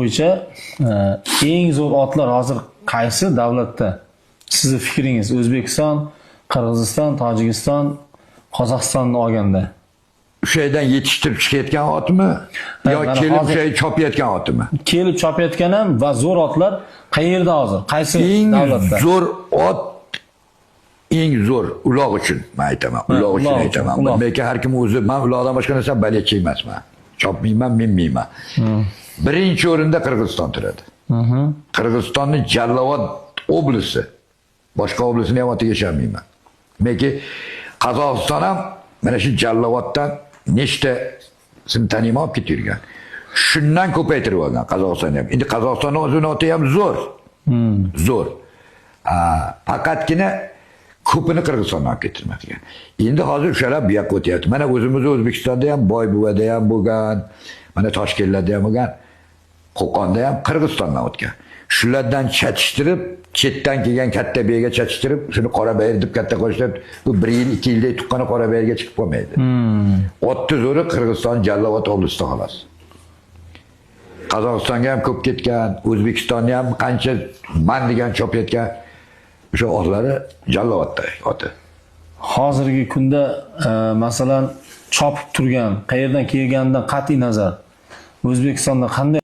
bo'yicha eng zo'r otlar hozir qaysi davlatda? Sizni fikringiz O'zbekiston, Qirg'iziston, Tojikiston, Qozog'istonni olganda. Şeyden yetiştirib chiqayotgan otmi yo kelib şey chopayotgan otmi? Kelib chopayotgan ham va zo'r otlar qayerda hozir? Qaysi davlatda? Eng zo'r ot eng zo'r uloq uchun men aytaman. Uloq uchun aytaman. Lekin har kim o'zi men uloqdan boshqa narsa baliqchi emasman. Chopmayman, minmayman. Birinchi o'rinda Qirg'iziston turadi. Qirg'izistonning Jallovod oblasti. Boshqa oblastini ham otiga shammayman. Lekin Qozog'iston ham mana shu Jallovoddan nechta sim taniyman olib ketirgan. Shundan ko'paytirib olgan Qozog'iston ham. Endi Qozog'istonning o'zining oti ham zo'r. Zo'r. Faqatgina ko'pini Qirg'izistondan olib ketirmoqda. Endi hozir o'shalar bu yoqqa o'tyapti. Mana o'zimiz O'zbekistonda ham, Boybuvada ham bo'lgan, mana Toshkentlarda ham bo'lgan, Qo'qonda ham Qirg'izistondan o'tgan. Shulardan chatishtirib, chetdan kelgan katta beyga chatishtirib, shuni qora bayir deb katta qo'shib, bu 1 yil, 2 yilda tuqqani qora bayirga chiqib qolmaydi. Otni zo'ri Qirg'iziston Jallovod oblasida xolos. Qozog'istonga ham ko'p ketgan, O'zbekistonni ham qancha man degan chopayotgan o'sha otlari Jallovodda oti. Hozirgi kunda masalan chopib turgan, qayerdan kelganidan qat'iy nazar O'zbekistonda qanday